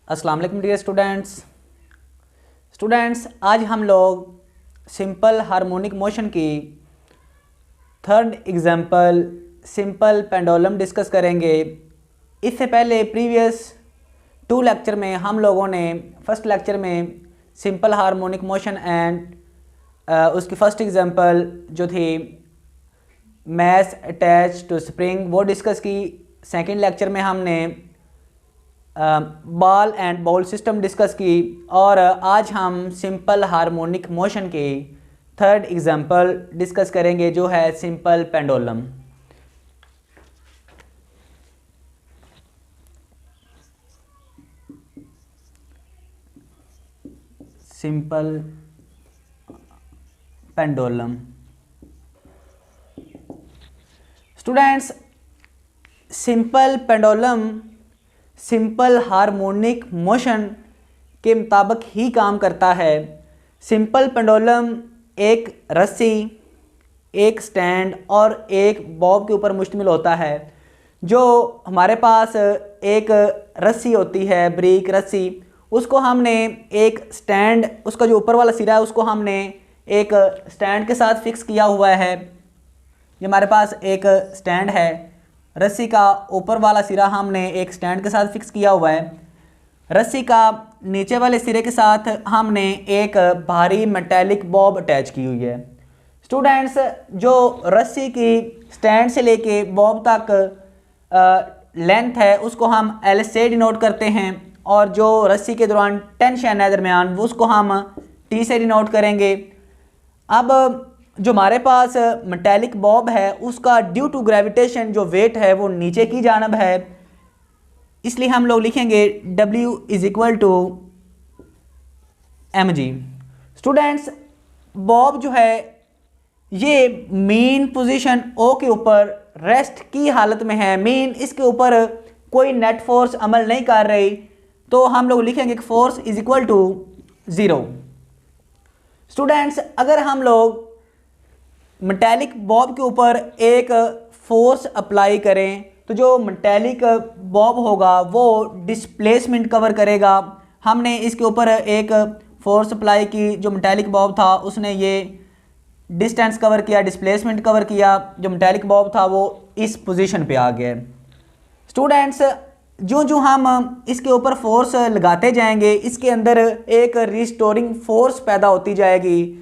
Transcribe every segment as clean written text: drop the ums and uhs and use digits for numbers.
अस्सलाम वालेकुम dear students आज हम लोग सिंपल हार्मोनिक मोशन की third example simple pendulum discuss करेंगे। इससे पहले प्रीवियस 2 लेक्चर में हम लोगों ने फर्स्ट लेक्चर में सिंपल हार्मोनिक मोशन एंड उसकी फर्स्ट एग्जांपल जो थी मैस अटैच टू स्प्रिंग वो डिस्कस की। सेकंड लेक्चर में हमने ball and bowl system discuss की और आज हम सिंपल हार्मोनिक मोशन की थर्ड एग्जांपल डिस्कस करेंगे जो है simple pendulum. Simple pendulum students, simple pendulum simple harmonic motion के मुताबिक ही काम करता है। सिंपल पेंडुलम एक रस्सी, एक स्टैंड और एक बॉब के ऊपर मुश्तमिल होता है। जो हमारे पास एक रस्सी होती है, ब्रिक रस्सी, उसको हमने एक स्टैंड, उसका जो ऊपर वाला सिरा है उसको हमने एक स्टैंड के साथ फिक्स किया हुआ है। ये हमारे पास एक स्टैंड है, रस्सी का ऊपर वाला सिरा हमने एक स्टैंड के साथ फिक्स किया हुआ है। रस्सी का नीचे वाले सिरे के साथ हमने एक भारी मेटेलिक बॉब अटैच की हुई है। स्टूडेंट्स, जो रस्सी की स्टैंड से लेके बॉब तक लेंथ है उसको हम एल से डिनोट करते हैं और जो रस्सी के दौरान टेंशन है दरमियान उसको हम टी से डिनोट करेंगे। अब जो हमारे पास मेटेलिक बॉब है उसका ड्यू टू ग्रेविटेशन जो वेट है वो नीचे की जानब है, इसलिए हम लोग लिखेंगे W is equal to mg। Students, bob जो है ये मीन पोजीशन O के ऊपर रेस्ट की हालत में है। मीन इसके ऊपर कोई नेट फोर्स अमल नहीं कर रही, तो हम लोग लिखेंगे force is equal to 0। Students, अगर हम लोग मेटेलिक बॉब के ऊपर एक फोर्स अप्लाई करें तो जो मेटेलिक बॉब होगा वो डिस्प्लेसमेंट कवर करेगा। हमने इसके ऊपर एक फोर्स अप्लाई की, जो मेटेलिक बॉब था उसने ये डिस्टेंस कवर किया, डिस्प्लेसमेंट कवर किया। जो मेटेलिक बॉब था वो इस पोजीशन पे आ गया। स्टूडेंट्स, जो हम इसके ऊपर फोर्स लगाते जाएंगे इसके अंदर एक रिस्टोरिंग फोर्स पैदा होती जाएगी।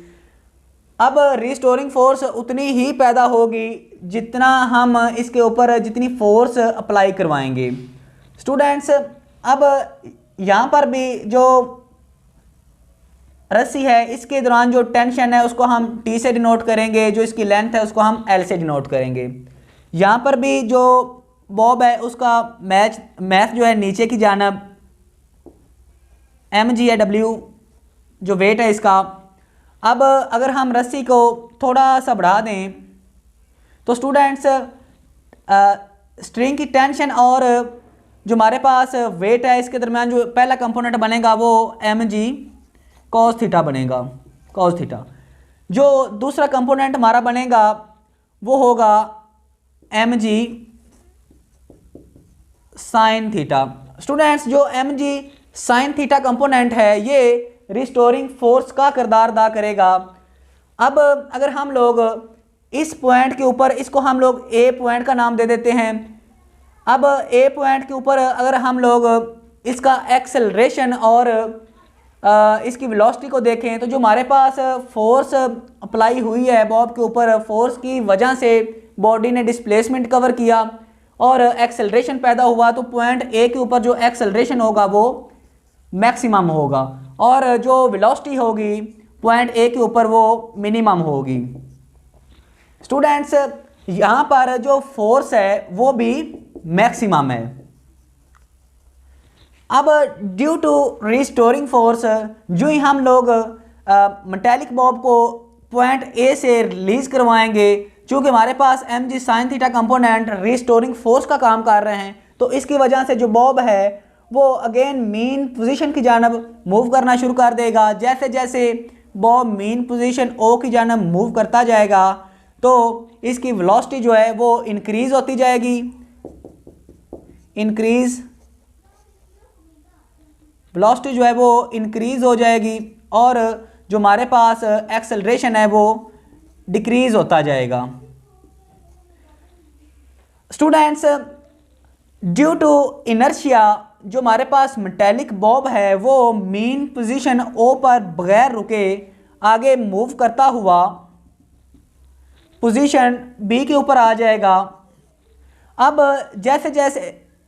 अब रिस्टोरिंग फोर्स उतनी ही पैदा होगी जितना हम इसके ऊपर जितनी फोर्स अप्लाई करवाएंगे। स्टूडेंट्स, अब यहाँ पर भी जो रस्सी है इसके दौरान जो टेंशन है उसको हम टी से डिनोट करेंगे, जो इसकी लेंथ है उसको हम एल से डिनोट करेंगे। यहाँ पर भी जो बॉब है उसका मैथ जो है नीचे की जानब mg है, W जो वेट है इसका। अब अगर हम रस्सी को थोड़ा सा बढ़ा दें तो स्टूडेंट्स स्ट्रिंग की टेंशन और जो हमारे पास वेट है इसके दरमियान जो पहला कंपोनेंट बनेगा वो mg cos थीटा बनेगा, cos थीटा। जो दूसरा कंपोनेंट हमारा बनेगा वो होगा mg sin थीटा। स्टूडेंट्स, जो mg sin थीटा कंपोनेंट है ये रिस्टोरिंग फोर्स का किरदार अदा करेगा। अब अगर हम लोग इस पॉइंट के ऊपर इसको हम लोग ए पॉइंट का नाम दे देते हैं। अब ए पॉइंट के ऊपर अगर हम लोग इसका एक्सेलरेशन और इसकी वेलोसिटी को देखें तो जो हमारे पास फोर्स अप्लाई हुई है बॉब के ऊपर, फोर्स की वजह से बॉडी ने डिस्प्लेसमेंट कवर किया और एक्सेलरेशन पैदा हुआ, तो पॉइंट ए के ऊपर जो एक्सेलरेशन होगा वो मैक्सिमम होगा और जो वेलोसिटी होगी पॉइंट ए के ऊपर वो मिनिमम होगी। स्टूडेंट्स, यहाँ पर जो फोर्स है वो भी मैक्सिमम है। अब ड्यू टू रिस्टोरिंग फोर्स जो ही हम लोग मेटेलिक बॉब को पॉइंट ए से रिलीज करवाएंगे, चूँकि हमारे पास mg sin theta component restoring force का काम कर रहे हैं, तो इसकी वजह से जो बॉब है वो अगेन मीन पोजीशन की जानब मूव करना शुरू कर देगा। जैसे जैसे बॉब मीन पोजीशन O की जानब मूव करता जाएगा तो इसकी वेलोसिटी जो है वो इंक्रीज होती जाएगी, इंक्रीज वेलोसिटी जो है वो इंक्रीज़ हो जाएगी और जो हमारे पास एक्सेलरेशन है वो डिक्रीज़ होता जाएगा। स्टूडेंट्स, ड्यू टू इनर्शिया जो हमारे पास मेटेलिक बॉब है वो मीन पोजीशन ओ पर बगैर रुके आगे मूव करता हुआ पोजीशन बी के ऊपर आ जाएगा। अब जैसे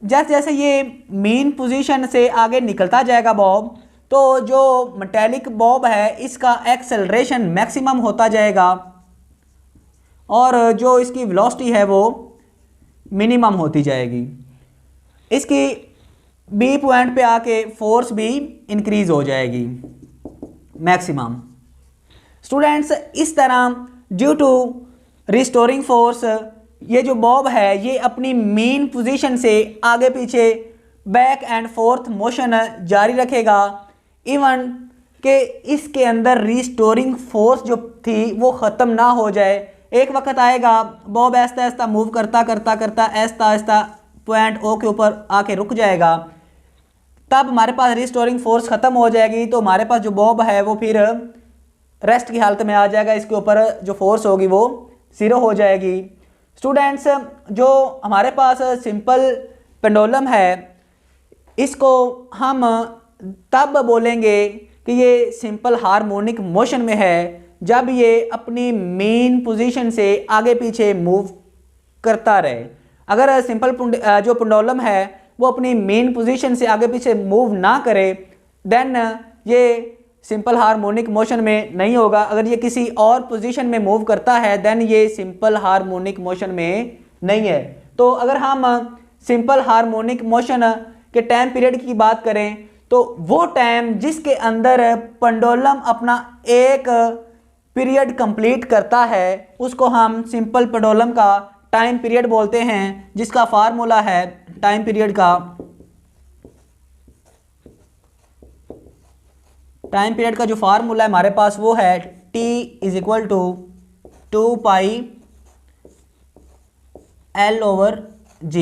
जैसे ये मीन पोजीशन से आगे निकलता जाएगा बॉब, तो जो मेटेलिक बॉब है इसका एक्सेलरेशन मैक्सिमम होता जाएगा और जो इसकी वेलोसिटी है वो मिनिमम होती जाएगी। इसकी बी पॉइंट पे आके फोर्स भी इंक्रीज हो जाएगी मैक्सिमम। स्टूडेंट्स, इस तरह ड्यू टू रिस्टोरिंग फोर्स ये जो बॉब है ये अपनी मेन पोजीशन से आगे पीछे बैक एंड फोर्थ मोशन जारी रखेगा, इवन कि इसके अंदर रिस्टोरिंग फोर्स जो थी वो ख़त्म ना हो जाए। एक वक्त आएगा बॉब ऐसा ऐसा मूव करता करता करता ऐसा ऐसा पॉइंट ओ के ऊपर आके रुक जाएगा, तब हमारे पास रिस्टोरिंग फोर्स ख़त्म हो जाएगी, तो हमारे पास जो बॉब है वो फिर रेस्ट की हालत में आ जाएगा, इसके ऊपर जो फोर्स होगी वो ज़ीरो हो जाएगी। स्टूडेंट्स, जो हमारे पास सिंपल पेंडुलम है इसको हम तब बोलेंगे कि ये सिंपल हार्मोनिक मोशन में है जब ये अपनी मेन पोजीशन से आगे पीछे मूव करता रहे। अगर सिंपल जो पेंडुलम है वो अपनी मेन पोजीशन से आगे पीछे मूव ना करे देन ये सिंपल हार्मोनिक मोशन में नहीं होगा। अगर ये किसी और पोजीशन में मूव करता है देन ये सिंपल हार्मोनिक मोशन में नहीं है। तो अगर हम सिंपल हार्मोनिक मोशन के टाइम पीरियड की बात करें तो वो टाइम जिसके अंदर पेंडुलम अपना एक पीरियड कंप्लीट करता है उसको हम सिंपल पेंडुलम का टाइम पीरियड बोलते हैं, जिसका फार्मूला है टाइम पीरियड का। टाइम पीरियड का जो फार्मूला है हमारे पास वो है T is equal to 2 pi L/G।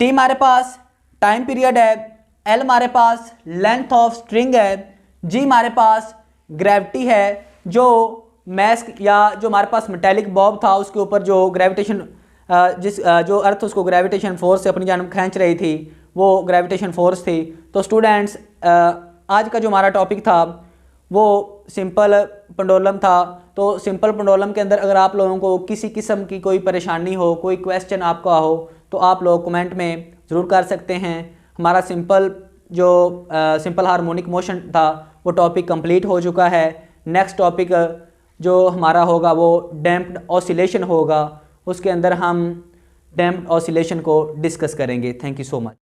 T हमारे पास टाइम पीरियड है, L हमारे पास लेंथ ऑफ स्ट्रिंग है, G हमारे पास ग्रेविटी है जो मैस या जो हमारे पास मेटेलिक बॉब था उसके ऊपर जो ग्रेविटेशन जो अर्थ उसको ग्रेविटेशन फोर्स से अपनी जानब खींच रही थी वो ग्रेविटेशन फोर्स थी। तो स्टूडेंट्स, आज का जो हमारा टॉपिक था वो सिंपल पेंडुलम था। तो सिंपल पेंडुलम के अंदर अगर आप लोगों को किसी किस्म की कोई परेशानी हो, कोई क्वेश्चन आपका हो तो आप लोग कमेंट में ज़रूर कर सकते हैं। हमारा सिंपल हार्मोनिक मोशन था वो टॉपिक कंप्लीट हो चुका है। नेक्स्ट टॉपिक जो हमारा होगा वो डैम्प्ड ऑसिलेशन होगा, उसके अंदर हम डैम्प्ड ऑसिलेशन को डिस्कस करेंगे। Thank you so much.